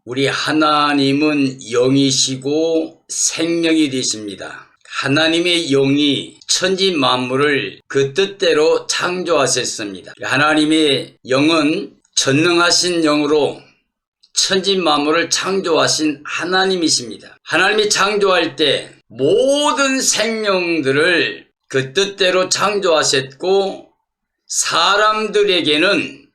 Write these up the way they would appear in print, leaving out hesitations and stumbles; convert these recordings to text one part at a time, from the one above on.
우리 하나님은 영이시고 생명이 되십니다. 하나님의 영이 천지 만물을 그 뜻대로 창조하셨습니다. 하나님의 영은 전능하신 영으로 천지 만물을 창조하신 하나님이십니다. 하나님이 창조할 때 모든 생명들을 그 뜻대로 창조하셨고 사람들에게는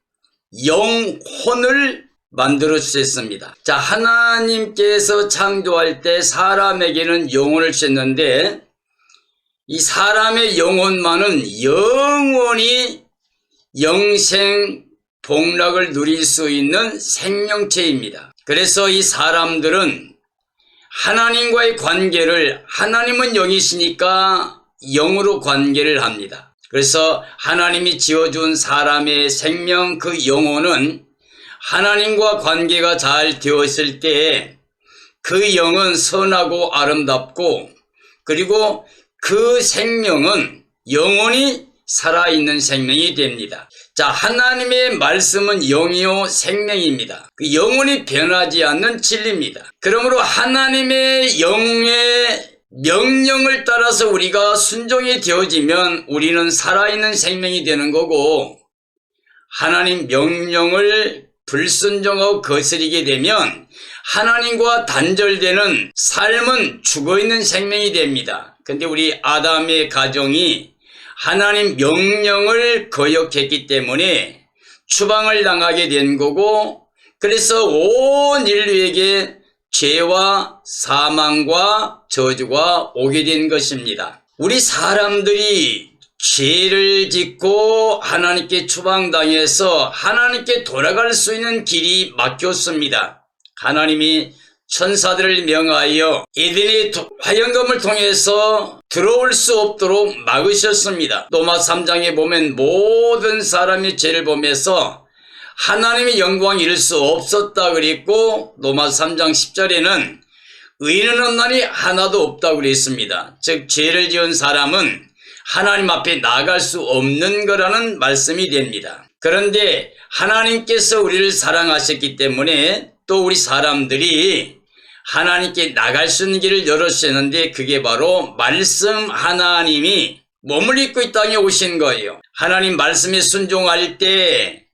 영혼을 만들어 주셨습니다. 자, 하나님께서 창조할 때 사람에게는 영혼을 주셨는데 이 사람의 영혼만은 영원히 영생 복락을 누릴 수 있는 생명체입니다. 그래서 이 사람들은 하나님과의 관계를 하나님은 영이시니까 영으로 관계를 합니다. 그래서 하나님이 지어준 사람의 생명 그 영혼은 하나님과 관계가 잘 되었을 때 그 영은 선하고 아름답고 그리고 그 생명은 영원히 살아있는 생명이 됩니다. 자, 하나님의 말씀은 영이요 생명입니다. 그 영원히 변하지 않는 진리입니다. 그러므로 하나님의 영의 명령을 따라서 우리가 순종이 되어지면 우리는 살아있는 생명이 되는 거고 하나님 명령을 불순종하고 거스리게 되면 하나님과 단절되는 삶은 죽어있는 생명이 됩니다. 근데 우리 아담의 가정이 하나님 명령을 거역했기 때문에 추방을 당하게 된 거고 그래서 온 인류에게 죄와 사망과 저주가 오게 된 것입니다. 우리 사람들이 죄를 짓고 하나님께 추방당해서 하나님께 돌아갈 수 있는 길이 막혔습니다. 하나님이 천사들을 명하여 에덴의 화영검을 통해서 들어올 수 없도록 막으셨습니다. 로마 3장에 보면 모든 사람이 죄를 범해서 하나님의 영광을 이룰 수 없었다 그랬고 로마 3장 10절에는 의인은 없나니 하나도 없다고 그랬습니다. 즉 죄를 지은 사람은 하나님 앞에 나아갈 수 없는 거라는 말씀이 됩니다. 그런데 하나님께서 우리를 사랑하셨기 때문에 또 우리 사람들이 하나님께 나갈 수 있는 길을 열어주셨는데 그게 바로 말씀 하나님이 몸을 입고 이 땅에 오신 거예요. 하나님 말씀에 순종할 때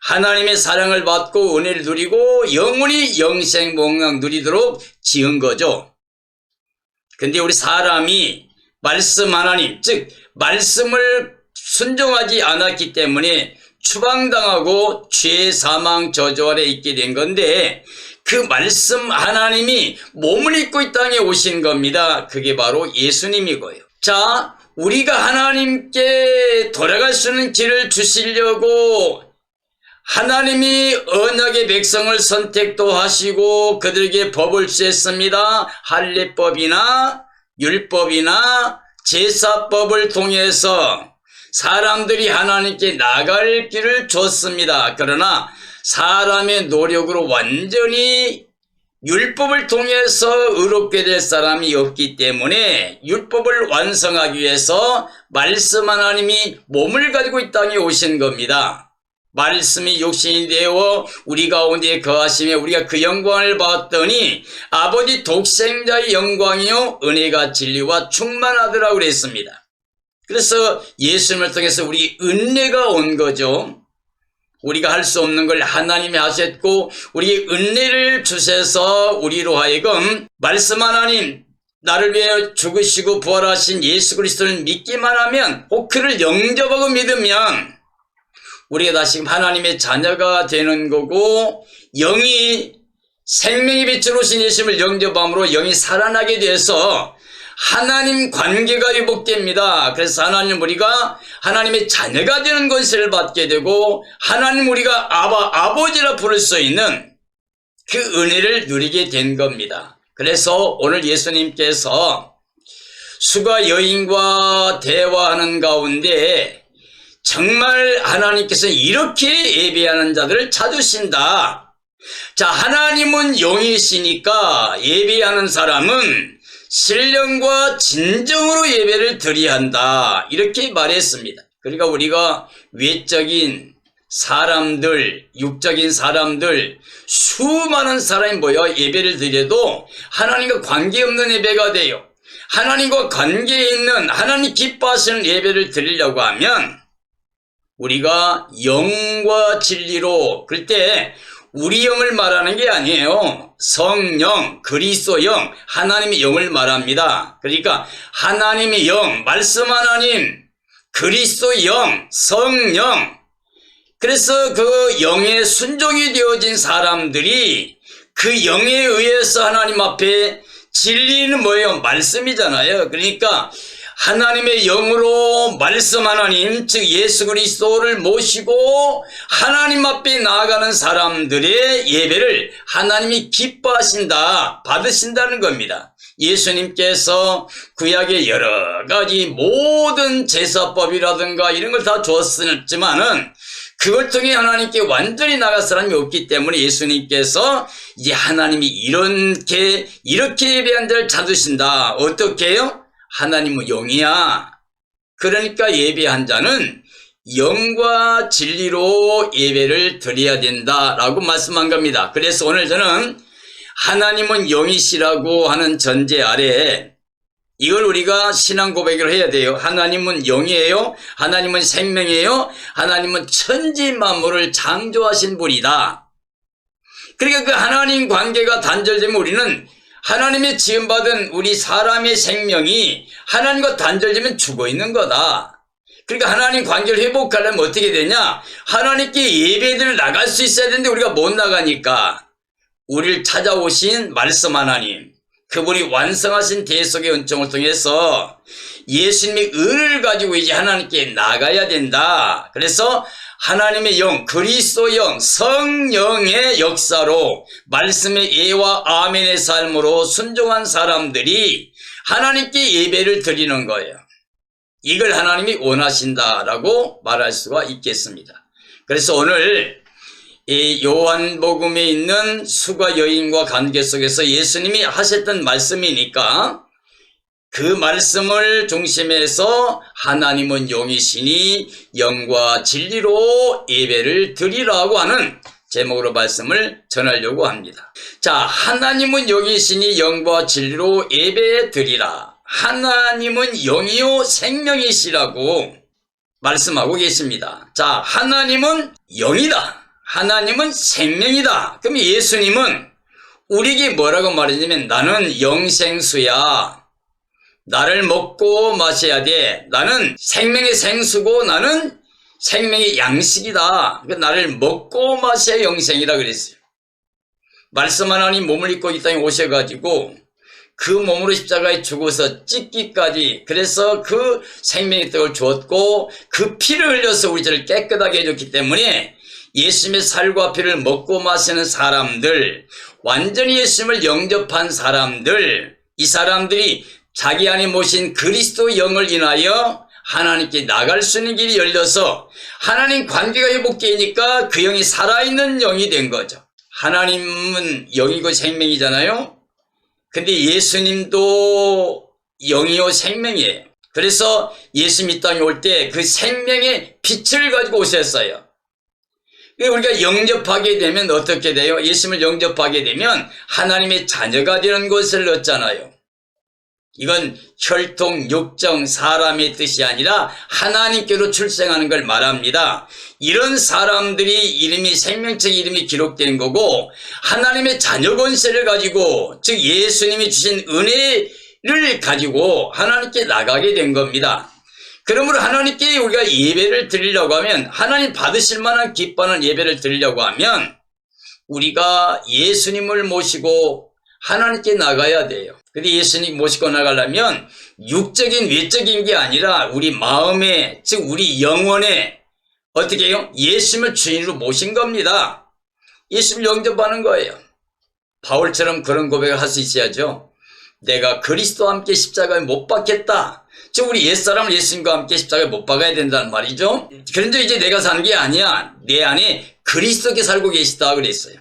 하나님의 사랑을 받고 은혜를 누리고 영원히 영생 복락 누리도록 지은 거죠. 근데 우리 사람이 말씀 하나님 즉 말씀을 순종하지 않았기 때문에 추방당하고 죄 사망 저주 아래 있게 된 건데 그 말씀 하나님이 몸을 입고 이 땅에 오신 겁니다. 그게 바로 예수님이고요. 자, 우리가 하나님께 돌아갈 수 있는 길을 주시려고 하나님이 언약의 백성을 선택도 하시고 그들에게 법을 주셨습니다. 할례법이나 율법이나 제사법을 통해서 사람들이 하나님께 나갈 길을 줬습니다. 그러나 사람의 노력으로 완전히 율법을 통해서 의롭게 될 사람이 없기 때문에 율법을 완성하기 위해서 말씀 하나님이 몸을 가지고 이 땅에 오신 겁니다. 말씀이 육신이 되어 우리 가운데 거하시며 우리가 그 영광을 봤더니 아버지 독생자의 영광이요 은혜가 진리와 충만하더라고 그랬습니다. 그래서 예수님을 통해서 우리 은혜가 온 거죠. 우리가 할 수 없는 걸 하나님이 하셨고 우리 은혜를 주셔서 우리로 하여금 말씀 하나님 나를 위해 죽으시고 부활하신 예수 그리스도를 믿기만 하면 혹 그를 영접하고 믿으면 우리가 다시금 하나님의 자녀가 되는 거고 영이 생명의 빛으로 오신 예수님을 영접함으로 영이 살아나게 돼서 하나님 관계가 회복됩니다. 그래서 하나님 우리가 하나님의 자녀가 되는 것을 받게 되고 하나님 우리가 아버지라 부를 수 있는 그 은혜를 누리게 된 겁니다. 그래서 오늘 예수님께서 수가 여인과 대화하는 가운데 정말 하나님께서 이렇게 예배하는 자들을 찾으신다. 자, 하나님은 영이시니까 예배하는 사람은 신령과 진정으로 예배를 드려야 한다. 이렇게 말했습니다. 그러니까 우리가 외적인 사람들, 육적인 사람들, 수많은 사람이 모여 예배를 드려도 하나님과 관계없는 예배가 돼요. 하나님과 관계에 있는 하나님 기뻐하시는 예배를 드리려고 하면 우리가 영과 진리로, 그럴 때 우리 영을 말하는 게 아니에요. 성령, 그리스도 영, 하나님의 영을 말합니다. 그러니까 하나님의 영, 말씀 하나님, 그리스도 영, 성령. 그래서 그 영에 순종이 되어진 사람들이 그 영에 의해서 하나님 앞에 진리는 뭐예요? 말씀이잖아요. 그러니까 하나님의 영으로 말씀 하나님, 즉 예수 그리스도를 모시고 하나님 앞에 나아가는 사람들의 예배를 하나님이 기뻐하신다, 받으신다는 겁니다. 예수님께서 구약의 여러 가지 모든 제사법이라든가 이런 걸 다 주었지만은 그걸 통해 하나님께 완전히 나갈 사람이 없기 때문에 예수님께서 이제 하나님이 이렇게 예배한 자를 찾으신다. 어떻게 해요? 하나님은 영이야. 그러니까 예배한 자는 영과 진리로 예배를 드려야 된다라고 말씀한 겁니다. 그래서 오늘 저는 하나님은 영이시라고 하는 전제 아래 이걸 우리가 신앙 고백을 해야 돼요. 하나님은 영이에요. 하나님은 생명이에요. 하나님은 천지 만물을 창조하신 분이다. 그러니까 그 하나님 관계가 단절되면 우리는 하나님의 지음받은 우리 사람의 생명이 하나님과 단절되면 죽어 있는 거다. 그러니까 하나님 관계를 회복하려면 어떻게 되냐? 하나님께 예배를 나갈 수 있어야 되는데 우리가 못 나가니까 우리를 찾아오신 말씀 하나님, 그분이 완성하신 대속의 은총을 통해서 예수님의 의를 가지고 이제 하나님께 나가야 된다. 그래서 하나님의 영, 그리스도 영, 성령의 역사로 말씀의 예와 아멘의 삶으로 순종한 사람들이 하나님께 예배를 드리는 거예요. 이걸 하나님이 원하신다라고 말할 수가 있겠습니다. 그래서 오늘 이 요한복음에 있는 수가 여인과 관계 속에서 예수님이 하셨던 말씀이니까 그 말씀을 중심해서 하나님은 영이시니 영과 진리로 예배를 드리라고 하는 제목으로 말씀을 전하려고 합니다. 자, 하나님은 영이시니 영과 진리로 예배 드리라. 하나님은 영이요 생명이시라고 말씀하고 계십니다. 자, 하나님은 영이다. 하나님은 생명이다. 그럼 예수님은 우리에게 뭐라고 말하냐면 나는 영생수야. 나를 먹고 마셔야 돼. 나는 생명의 생수고 나는 생명의 양식이다. 나를 먹고 마셔야 영생이다 그랬어요. 말씀 하나님 몸을 입고 이 땅에 오셔가지고 그 몸으로 십자가에 죽어서 찢기까지, 그래서 그 생명의 떡을 주었고 그 피를 흘려서 우리 죄를 깨끗하게 해줬기 때문에 예수님의 살과 피를 먹고 마시는 사람들, 완전히 예수님을 영접한 사람들, 이 사람들이 자기 안에 모신 그리스도 영을 인하여 하나님께 나갈 수 있는 길이 열려서 하나님 관계가 회복되니까 그 영이 살아있는 영이 된 거죠. 하나님은 영이고 생명이잖아요. 근데 예수님도 영이요 생명이에요. 그래서 예수님 이 땅에 올 때 그 생명의 빛을 가지고 오셨어요. 우리가 영접하게 되면 어떻게 돼요? 예수님을 영접하게 되면 하나님의 자녀가 되는 것을 얻잖아요. 이건 혈통, 육정, 사람의 뜻이 아니라 하나님께로 출생하는 걸 말합니다. 이런 사람들이 이름이 생명책 이름이 기록된 거고 하나님의 자녀 권세를 가지고, 즉 예수님이 주신 은혜를 가지고 하나님께 나가게 된 겁니다. 그러므로 하나님께 우리가 예배를 드리려고 하면, 하나님 받으실 만한 기뻐하는 예배를 드리려고 하면 우리가 예수님을 모시고 하나님께 나가야 돼요. 근데 예수님 모시고 나가려면 육적인 외적인 게 아니라 우리 마음에, 즉 우리 영혼에 어떻게 해요? 예수님을 주인으로 모신 겁니다. 예수님을 영접하는 거예요. 바울처럼 그런 고백을 할 수 있어야죠. 내가 그리스도와 함께 십자가에 못 박혔다. 즉 우리 옛사람을 예수님과 함께 십자가에 못 박아야 된다는 말이죠. 그런데 이제 내가 사는 게 아니야. 내 안에 그리스도께 살고 계시다 그랬어요.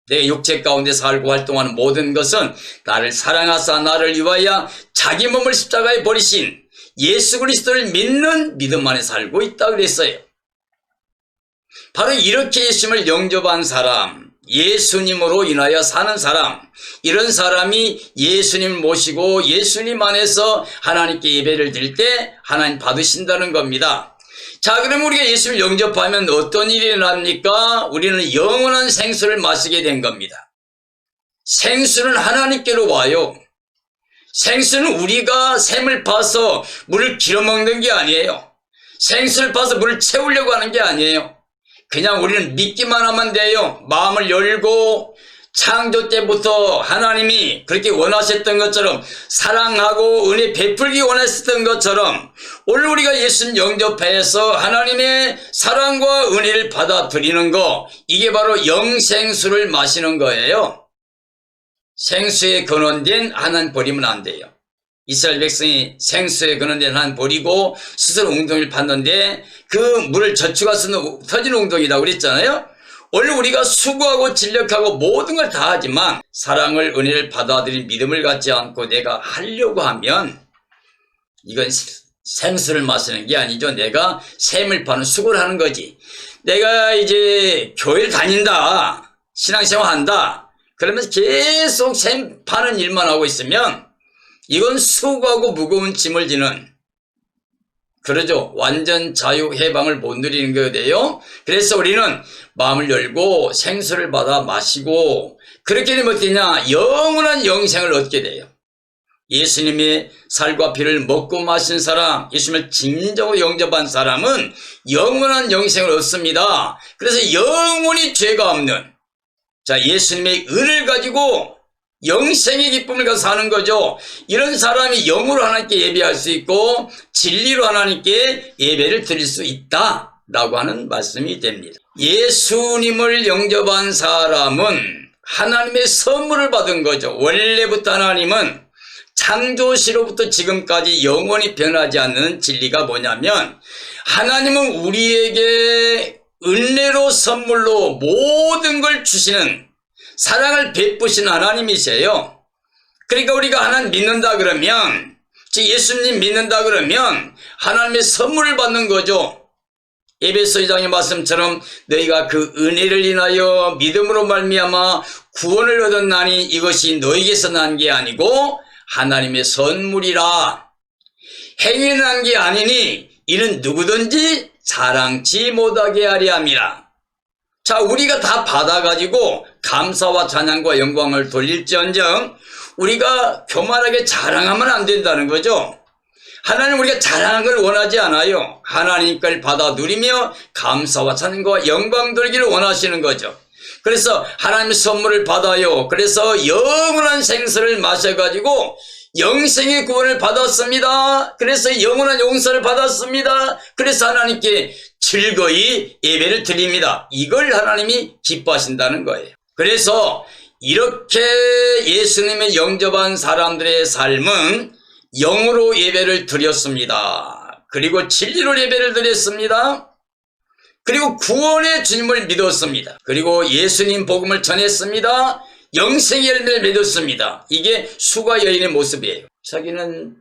내 육체 가운데 살고 활동하는 모든 것은 나를 사랑하사 나를 위하여 자기 몸을 십자가에 버리신 예수 그리스도를 믿는 믿음 안에 살고 있다 그랬어요. 바로 이렇게 예수님을 영접한 사람, 예수님으로 인하여 사는 사람, 이런 사람이 예수님을 모시고 예수님 안에서 하나님께 예배를 드릴 때 하나님 받으신다는 겁니다. 자, 그럼 우리가 예수님을 영접하면 어떤 일이 일어납니까? 우리는 영원한 생수를 마시게 된 겁니다. 생수는 하나님께로 와요. 생수는 우리가 샘을 파서 물을 길어먹는 게 아니에요. 생수를 파서 물을 채우려고 하는 게 아니에요. 그냥 우리는 믿기만 하면 돼요. 마음을 열고 창조 때부터 하나님이 그렇게 원하셨던 것처럼 사랑하고 은혜 베풀기 원하셨던 것처럼 오늘 우리가 예수님 영접해서 하나님의 사랑과 은혜를 받아들이는 거, 이게 바로 영생수를 마시는 거예요. 생수에 근원된 하나님 버리면 안 돼요. 이스라엘 백성이 생수에 근원된 하나님 버리고 스스로 웅덩이를 팠는데 그 물을 저축해서 터지는 웅덩이다 그랬잖아요. 원래 우리가 수고하고 진력하고 모든 걸 다 하지만 사랑을, 은혜를 받아들인 믿음을 갖지 않고 내가 하려고 하면 이건 생수를 마시는 게 아니죠. 내가 샘을 파는 수고를 하는 거지. 내가 이제 교회를 다닌다, 신앙생활 한다, 그러면서 계속 샘 파는 일만 하고 있으면 이건 수고하고 무거운 짐을 지는, 그러죠. 완전 자유 해방을 못 누리는 거예요. 그래서 우리는 마음을 열고 생수를 받아 마시고, 그렇게 되면 어떠냐? 영원한 영생을 얻게 돼요. 예수님의 살과 피를 먹고 마신 사람, 예수님을 진정으로 영접한 사람은 영원한 영생을 얻습니다. 그래서 영원히 죄가 없는, 자, 예수님의 은을 가지고 영생의 기쁨을 가서 사는 거죠. 이런 사람이 영으로 하나님께 예배할 수 있고 진리로 하나님께 예배를 드릴 수 있다라고 하는 말씀이 됩니다. 예수님을 영접한 사람은 하나님의 선물을 받은 거죠. 원래부터 하나님은 창조시로부터 지금까지 영원히 변하지 않는 진리가 뭐냐면, 하나님은 우리에게 은혜로 선물로 모든 걸 주시는, 사랑을 베푸시는 하나님이세요. 그러니까 우리가 하나님 믿는다 그러면, 즉 예수님 믿는다 그러면 하나님의 선물을 받는 거죠. 에베소 2장의 말씀처럼 너희가 그 은혜를 인하여 믿음으로 말미암아 구원을 얻었나니 이것이 너희에게서 난 게 아니고 하나님의 선물이라. 행위에 난 게 아니니 이는 누구든지 자랑치 못하게 하려 함이라. 자, 우리가 다 받아가지고 감사와 찬양과 영광을 돌릴지언정 우리가 교만하게 자랑하면 안 된다는 거죠. 하나님 우리가 자랑하는 걸 원하지 않아요. 하나님 걸 받아 누리며 감사와 찬양과 영광 돌리기를 원하시는 거죠. 그래서 하나님의 선물을 받아요. 그래서 영원한 생수를 마셔가지고 영생의 구원을 받았습니다. 그래서 영원한 용서를 받았습니다. 그래서 하나님께 즐거이 예배를 드립니다. 이걸 하나님이 기뻐하신다는 거예요. 그래서 이렇게 예수님의 영접한 사람들의 삶은 영으로 예배를 드렸습니다. 그리고 진리로 예배를 드렸습니다. 그리고 구원의 주님을 믿었습니다. 그리고 예수님 복음을 전했습니다. 영생의 열매를 맺었습니다. 이게 수가 여인의 모습이에요. 자기는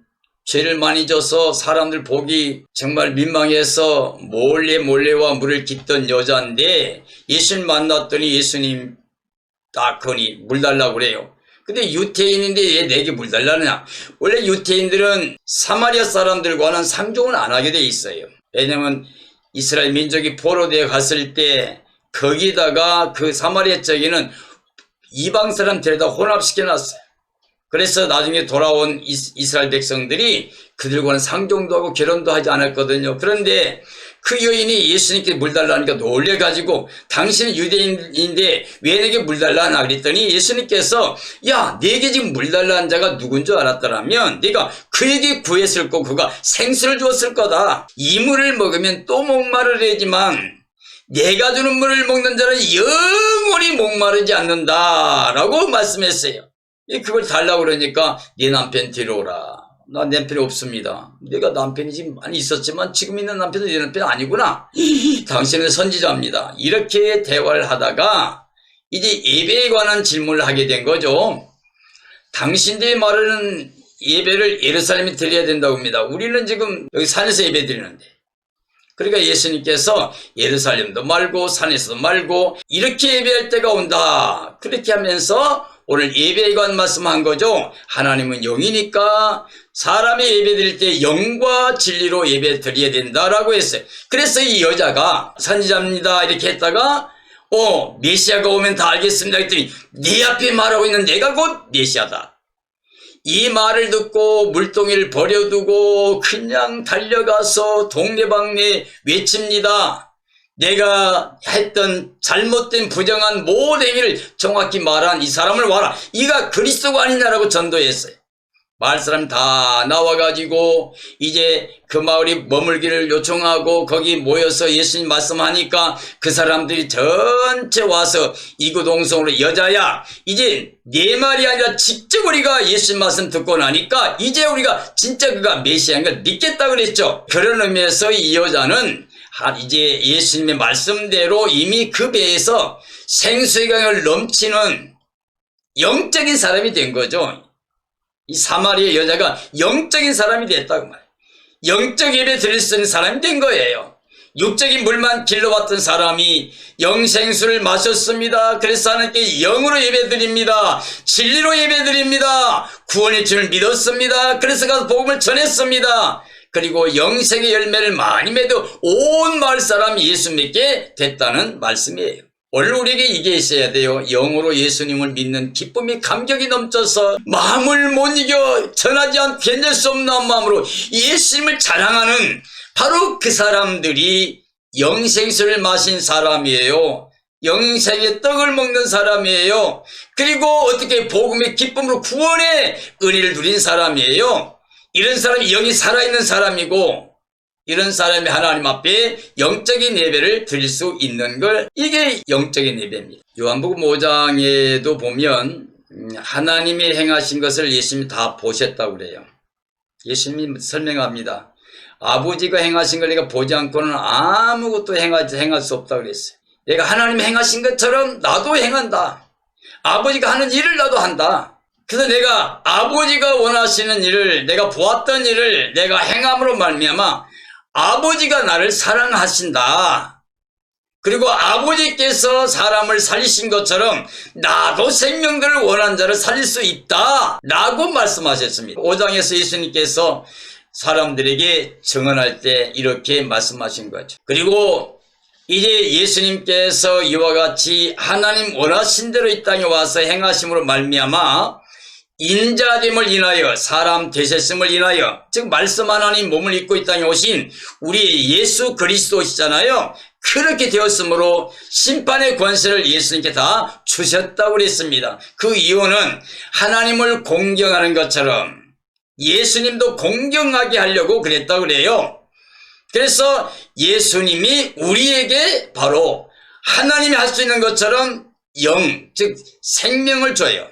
죄를 많이 져서 사람들 보기 정말 민망해서 몰래와 물을 깃던 여자인데 예수님 만났더니 예수님 딱 거니 물 달라고 그래요. 근데 유태인인데 왜 내게 물 달라느냐? 원래 유태인들은 사마리아 사람들과는 상종을 안 하게 돼 있어요. 왜냐면 이스라엘 민족이 포로되어 갔을 때 거기다가 그 사마리아 쪽에는 이방 사람 데려다 혼합시켜 놨어요. 그래서 나중에 돌아온 이스라엘 백성들이 그들과는 상종도 하고 결혼도 하지 않았거든요. 그런데 그 여인이 예수님께 물 달라니까 놀래가지고 당신은 유대인인데 왜 내게 물 달라나 그랬더니 예수님께서 야, 내게 지금 물 달라는 자가 누군 줄 알았더라면 네가 그에게 구했을 거고 그가 생수를 주었을 거다. 이 물을 먹으면 또 목마르려지만 내가 주는 물을 먹는 자는 영원히 목마르지 않는다라고 말씀했어요. 그걸 달라고 그러니까 네 남편 데려오라. 나 남편이 없습니다. 내가 남편이 지금 많이 있었지만 지금 있는 남편은 네 남편이 아니구나. 당신은 선지자입니다. 이렇게 대화를 하다가 이제 예배에 관한 질문을 하게 된 거죠. 당신들이 말하는 예배를 예루살렘에 드려야 된다고 합니다. 우리는 지금 여기 산에서 예배 드리는데 그러니까 예수님께서 예루살렘도 말고 산에서도 말고 이렇게 예배할 때가 온다. 그렇게 하면서 오늘 예배에 관한 말씀한 거죠. 하나님은 영이니까 사람이 예배 드릴 때 영과 진리로 예배 드려야 된다라고 했어요. 그래서 이 여자가 선지자입니다 이렇게 했다가 메시아가 오면 다 알겠습니다 했더니 네 앞에 말하고 있는 내가 곧 메시아다. 이 말을 듣고 물동이를 버려두고 그냥 달려가서 동네방네 외칩니다. 내가 했던 잘못된 부정한 모든 행위를 정확히 말한 이 사람을 와라. 이가 그리스도가 아니냐라고 전도했어요. 마을 사람 다 나와가지고 이제 그 마을이 머물기를 요청하고 거기 모여서 예수님 말씀하니까 그 사람들이 전체 와서 이구동성으로 여자야 이제 네 말이 아니라 직접 우리가 예수님 말씀 듣고 나니까 이제 우리가 진짜 그가 메시아인 걸 믿겠다 그랬죠. 그런 의미에서 이 여자는 이제 예수님의 말씀대로 이미 그 배에서 생수의 강을 넘치는 영적인 사람이 된 거죠. 이 사마리아 여자가 영적인 사람이 됐다고 말해요. 영적 예배 드릴 수 있는 사람이 된 거예요. 육적인 물만 길러왔던 사람이 영생수를 마셨습니다. 그래서 하나님께 영으로 예배 드립니다. 진리로 예배 드립니다. 구원의 주를 믿었습니다. 그래서 가서 복음을 전했습니다. 그리고 영생의 열매를 많이 맺어 온 마을 사람이 예수 믿게 됐다는 말씀이에요. 오늘 우리에게 이게 있어야 돼요. 영으로 예수님을 믿는 기쁨이 감격이 넘쳐서 마음을 못 이겨 전하지 않고 견딜 수 없는 마음으로 예수님을 자랑하는 바로 그 사람들이 영생수를 마신 사람이에요. 영생의 떡을 먹는 사람이에요. 그리고 어떻게 복음의 기쁨으로 구원의 은혜를 누린 사람이에요. 이런 사람이 영이 살아있는 사람이고 이런 사람이 하나님 앞에 영적인 예배를 드릴 수 있는 걸 이게 영적인 예배입니다. 요한복음 5장에도 보면 하나님이 행하신 것을 예수님이 다 보셨다고 그래요. 예수님이 설명합니다. 아버지가 행하신 걸 내가 보지 않고는 아무것도 행할 수 없다고 그랬어요. 내가 하나님이 행하신 것처럼 나도 행한다. 아버지가 하는 일을 나도 한다. 그래서 내가 아버지가 원하시는 일을 내가 보았던 일을 내가 행함으로 말미암아 아버지가 나를 사랑하신다. 그리고 아버지께서 사람을 살리신 것처럼 나도 생명들을 원하는 자를 살릴 수 있다 라고 말씀하셨습니다. 5장에서 예수님께서 사람들에게 증언할 때 이렇게 말씀하신 거죠. 그리고 이제 예수님께서 이와 같이 하나님 원하신 대로 이 땅에 와서 행하심으로 말미암아 인자됨을 인하여 사람 되셨음을 인하여 즉 말씀 하나님 몸을 입고 이 땅에 오신 우리 예수 그리스도시잖아요. 그렇게 되었으므로 심판의 권세를 예수님께 다 주셨다고 그랬습니다. 그 이유는 하나님을 공경하는 것처럼 예수님도 공경하게 하려고 그랬다고 그래요. 그래서 예수님이 우리에게 바로 하나님이 할 수 있는 것처럼 즉 생명을 줘요.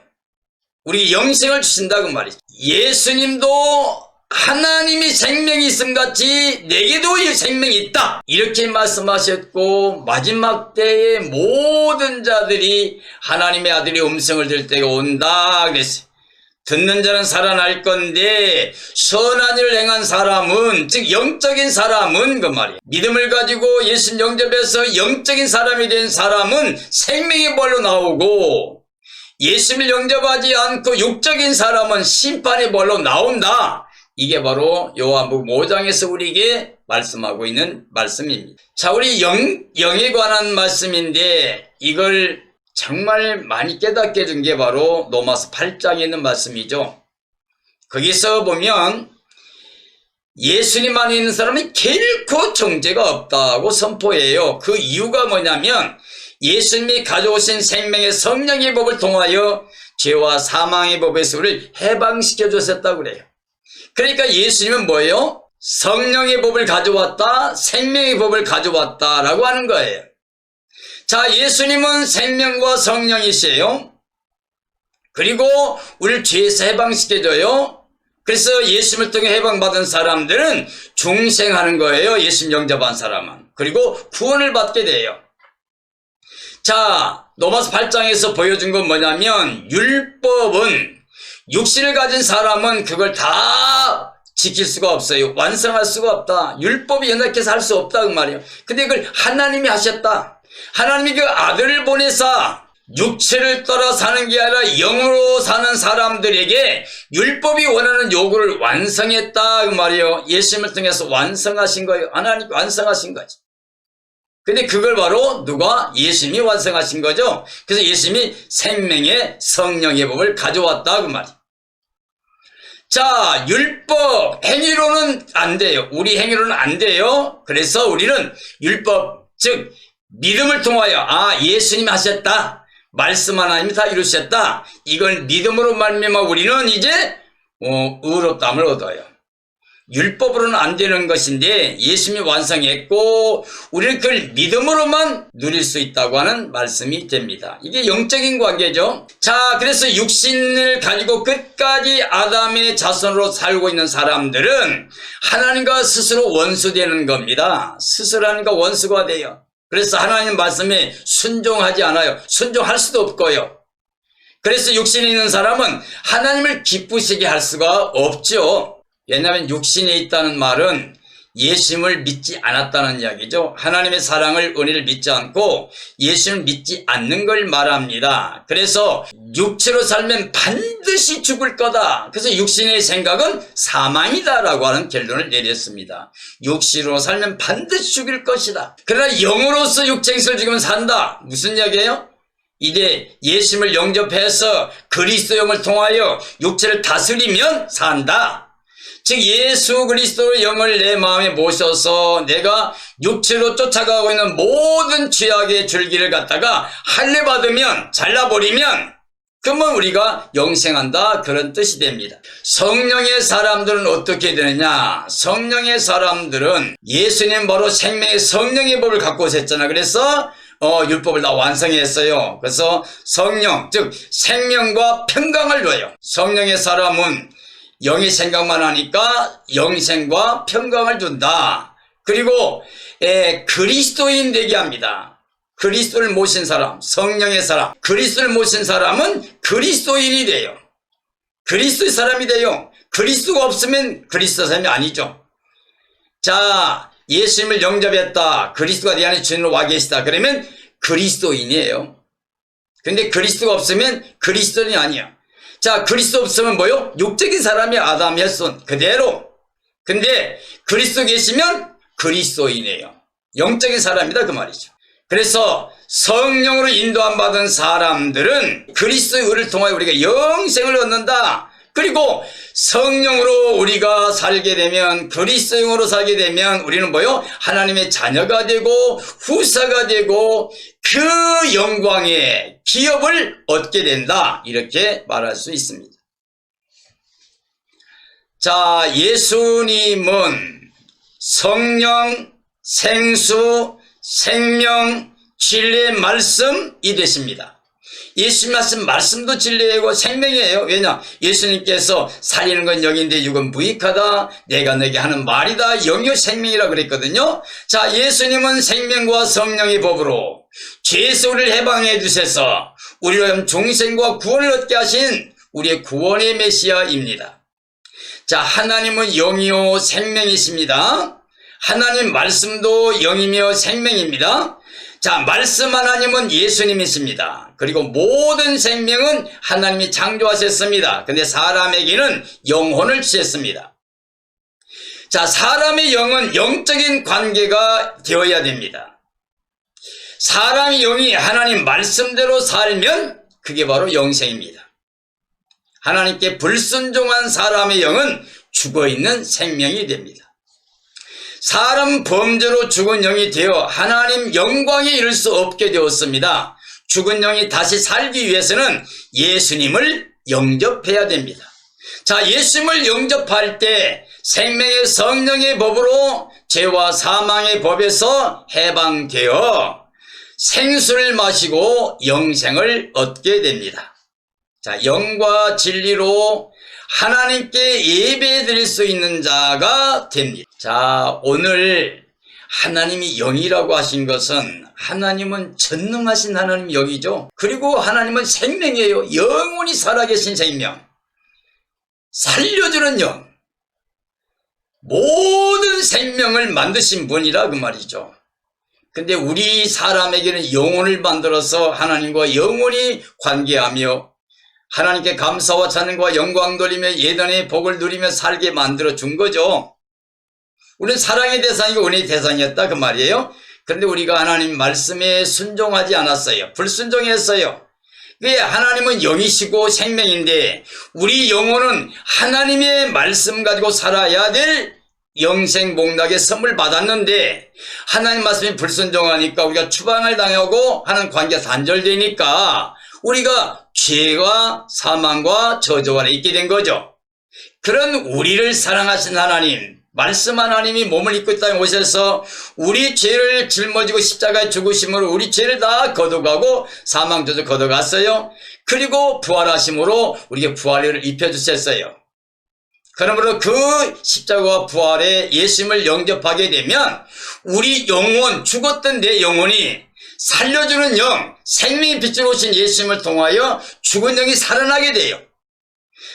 우리 영생을 주신다고 말이죠. 예수님도 하나님이 생명이 있음 같이 내게도 이 생명이 있다 이렇게 말씀하셨고 마지막 때에 모든 자들이 하나님의 아들의 음성을 들을 때가 온다 그랬어요. 듣는 자는 살아날 건데 선한 일을 행한 사람은 즉 영적인 사람은 그 말이에요. 믿음을 가지고 예수님 영접해서 영적인 사람이 된 사람은 생명의 벌로 나오고 예수님을 영접하지 않고 육적인 사람은 심판의 벌로 나온다. 이게 바로 요한복음 5장에서 우리에게 말씀하고 있는 말씀입니다. 자, 우리 영에 관한 말씀인데 이걸 정말 많이 깨닫게 된 게 바로 로마서 8장에 있는 말씀이죠. 거기서 보면 예수님 안에 있는 사람은 결코 정죄가 없다고 선포해요. 그 이유가 뭐냐면 예수님이 가져오신 생명의 성령의 법을 통하여 죄와 사망의 법에서 우리를 해방시켜 주셨다고 그래요. 그러니까 예수님은 뭐예요? 성령의 법을 가져왔다, 생명의 법을 가져왔다라고 하는 거예요. 자, 예수님은 생명과 성령이세요. 그리고 우리를 죄에서 해방시켜줘요. 그래서 예수님을 통해 해방받은 사람들은 중생하는 거예요. 예수님 영접한 사람은. 그리고 구원을 받게 돼요. 자, 로마서 8장에서 보여준 건 뭐냐면 율법은 육신을 가진 사람은 그걸 다 지킬 수가 없어요. 완성할 수가 없다. 율법이 연약해서 할 수 없다 그 말이에요. 근데 그걸 하나님이 하셨다. 하나님이 그 아들을 보내사 육체를 따라 사는 게 아니라 영으로 사는 사람들에게 율법이 원하는 요구를 완성했다 그 말이에요. 예수님을 통해서 완성하신 거예요. 하나님 완성하신 거죠. 근데 그걸 바로 누가? 예수님이 완성하신 거죠. 그래서 예수님이 생명의 성령의 법을 가져왔다 그 말이에요. 자, 율법 행위로는 안 돼요. 우리 행위로는 안 돼요. 그래서 우리는 율법 즉 믿음을 통하여 예수님이 하셨다. 말씀 하나님이 다 이루셨다. 이걸 믿음으로 말미암아 우리는 이제 의롭다함을 얻어요. 율법으로는 안 되는 것인데 예수님이 완성했고 우리는 그걸 믿음으로만 누릴 수 있다고 하는 말씀이 됩니다. 이게 영적인 관계죠. 자, 그래서 육신을 가지고 끝까지 아담의 자손으로 살고 있는 사람들은 하나님과 스스로 원수되는 겁니다. 스스로 하나님과 원수가 돼요. 그래서 하나님 말씀에 순종하지 않아요. 순종할 수도 없고요. 그래서 육신에 있는 사람은 하나님을 기쁘시게 할 수가 없죠. 왜냐하면 육신에 있다는 말은 예수님을 믿지 않았다는 이야기죠. 하나님의 사랑을, 은혜를 믿지 않고 예수님을 믿지 않는 걸 말합니다. 그래서 육체로 살면 반드시 죽을 거다. 그래서 육신의 생각은 사망이다라고 하는 결론을 내렸습니다. 육신으로 살면 반드시 죽일 것이다. 그러나 영으로서 육체를 죽이면 산다. 무슨 이야기예요? 이제 예수님을 영접해서 그리스도 영을 통하여 육체를 다스리면 산다. 즉 예수 그리스도의 영을 내 마음에 모셔서 내가 육체로 쫓아가고 있는 모든 죄악의 줄기를 갖다가 할례 받으면 잘라버리면 그러면 우리가 영생한다 그런 뜻이 됩니다. 성령의 사람들은 어떻게 되느냐? 성령의 사람들은 예수님 바로 생명의 성령의 법을 갖고 오셨잖아. 그래서 율법을 다 완성했어요. 그래서 성령 즉 생명과 평강을 줘요. 성령의 사람은 영의 생각만 하니까 영생과 평강을 준다. 그리고 그리스도인 되게 합니다. 그리스도를 모신 사람, 성령의 사람, 그리스도를 모신 사람은 그리스도인이 돼요. 그리스도의 사람이 돼요. 그리스도가 없으면 그리스도 사람이 아니죠. 자, 예수님을 영접했다. 그리스도가 내 안에 주인으로 와 계시다. 그러면 그리스도인이에요. 근데 그리스도가 없으면 그리스도인이 아니야. 자, 그리스도 없으면 뭐요? 육적인 사람이 아담의 손 그대로. 근데 그리스도 계시면 그리스도인이에요. 영적인 사람이다 그 말이죠. 그래서 성령으로 인도함 받은 사람들은 그리스도의 의를 통하여 우리가 영생을 얻는다. 그리고 성령으로 우리가 살게 되면 그리스도용으로 살게 되면 우리는 뭐요? 하나님의 자녀가 되고 후사가 되고 그 영광의 기업을 얻게 된다. 이렇게 말할 수 있습니다. 자, 예수님은 성령, 생수, 생명, 진리의 말씀이 되십니다. 예수님 말씀도 진리이고 생명이에요. 왜냐? 예수님께서 살리는 건 영인데 육은 무익하다. 내가 너에게 하는 말이다. 영이요 생명이라 그랬거든요. 자, 예수님은 생명과 성령의 법으로 죄에서 우리를 해방해 주셔서 우리로 종생과 구원을 얻게 하신 우리의 구원의 메시아입니다. 자, 하나님은 영이요 생명이십니다. 하나님 말씀도 영이며 생명입니다. 자, 말씀 하나님은 예수님이십니다. 그리고 모든 생명은 하나님이 창조하셨습니다. 근데 사람에게는 영혼을 주셨습니다. 자, 사람의 영은 영적인 관계가 되어야 됩니다. 사람의 영이 하나님 말씀대로 살면 그게 바로 영생입니다. 하나님께 불순종한 사람의 영은 죽어있는 생명이 됩니다. 사람 범죄로 죽은 영이 되어 하나님 영광에 이를 수 없게 되었습니다. 죽은 영이 다시 살기 위해서는 예수님을 영접해야 됩니다. 자, 예수님을 영접할 때 생명의 성령의 법으로 죄와 사망의 법에서 해방되어 생수를 마시고 영생을 얻게 됩니다. 자, 영과 진리로 하나님께 예배 드릴 수 있는 자가 됩니다. 자, 오늘 하나님이 영이라고 하신 것은 하나님은 전능하신 하나님 영이죠. 그리고 하나님은 생명이에요. 영원히 살아계신 생명. 살려주는 영. 모든 생명을 만드신 분이라 그 말이죠. 근데 우리 사람에게는 영혼을 만들어서 하나님과 영원히 관계하며 하나님께 감사와 찬양과 영광 돌리며 예전의 복을 누리며 살게 만들어 준 거죠. 우리는 사랑의 대상이고 은혜의 대상이었다 그 말이에요. 그런데 우리가 하나님 말씀에 순종하지 않았어요. 불순종했어요. 하나님은 영이시고 생명인데 우리 영혼은 하나님의 말씀 가지고 살아야 될 영생복락의 선물 받았는데 하나님 말씀이 불순종하니까 우리가 추방을 당하고 하는 관계가 단절되니까 우리가 죄와 사망과 저주 안에 있게 된 거죠. 그런 우리를 사랑하신 하나님, 말씀 하나님이 몸을 입고 이 땅에 오셔서 우리 죄를 짊어지고 십자가에 죽으심으로 우리 죄를 다 걷어가고 사망 저주 걷어갔어요. 그리고 부활하심으로 우리에게 부활을 입혀주셨어요. 그러므로 그 십자가와 부활에 예수님을 영접하게 되면 우리 영혼, 죽었던 내 영혼이 살려주는 영, 생명의 빛으로 오신 예수님을 통하여 죽은 영이 살아나게 돼요.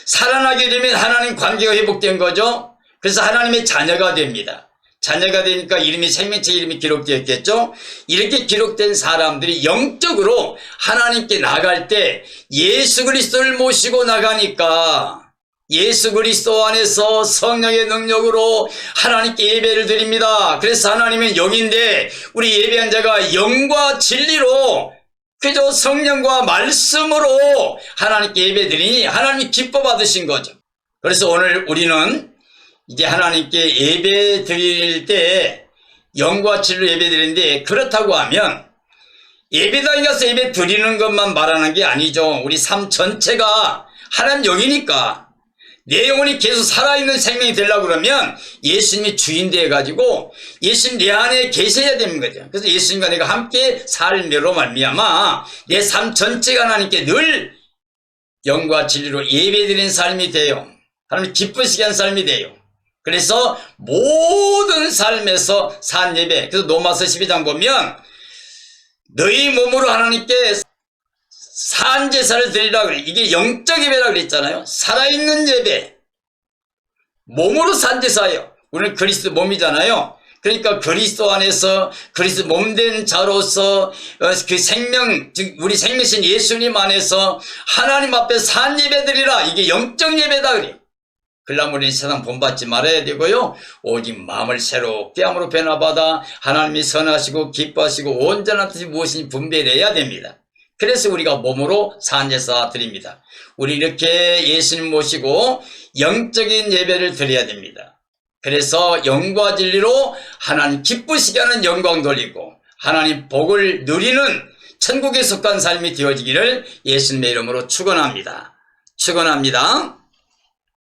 살아나게 되면 하나님 관계가 회복된 거죠. 그래서 하나님의 자녀가 됩니다. 자녀가 되니까 이름이 생명체 이름이 기록되었겠죠. 이렇게 기록된 사람들이 영적으로 하나님께 나갈 때 예수 그리스도를 모시고 나가니까 예수 그리스도 안에서 성령의 능력으로 하나님께 예배를 드립니다. 그래서 하나님은 영인데 우리 예배한 자가 영과 진리로 그저 성령과 말씀으로 하나님께 예배 드리니 하나님이 기뻐 받으신 거죠. 그래서 오늘 우리는 이제 하나님께 예배 드릴 때 영과 진리로 예배 드리는데 그렇다고 하면 예배당에 가서 예배 드리는 것만 말하는 게 아니죠. 우리 삶 전체가 하나님 영이니까 내 영혼이 계속 살아있는 생명이 되려고 그러면 예수님이 주인 되어가지고 예수님 내 안에 계셔야 되는 거죠. 그래서 예수님과 내가 함께 삶으로 말미암아 내 삶 전체가 하나님께 늘 영과 진리로 예배드리는 삶이 돼요. 하나님 기쁘시게 한 삶이 돼요. 그래서 모든 삶에서 산 예배, 그래서 로마서 12장 보면 너희 몸으로 하나님께 산 제사를 드리라 그래. 이게 영적 예배라 그랬잖아요. 살아있는 예배. 몸으로 산 제사예요. 우리는 그리스도 몸이잖아요. 그러니까 그리스도 안에서 그리스도 몸된 자로서 그 생명, 즉 우리 생명신 예수님 안에서 하나님 앞에 산 예배 드리라. 이게 영적 예배다 그래. 그러려면 우리는 세상 본받지 말아야 되고요. 오직 마음을 새롭게 함으로 변화받아 하나님이 선하시고 기뻐하시고 온전한 뜻이 무엇인지 분별해야 됩니다. 그래서 우리가 몸으로 산제사 드립니다. 우리 이렇게 예수님 모시고 영적인 예배를 드려야 됩니다. 그래서 영과 진리로 하나님 기쁘시게 하는 영광 돌리고 하나님 복을 누리는 천국에 속한 삶이 되어지기를 예수님의 이름으로 축원합니다. 축원합니다.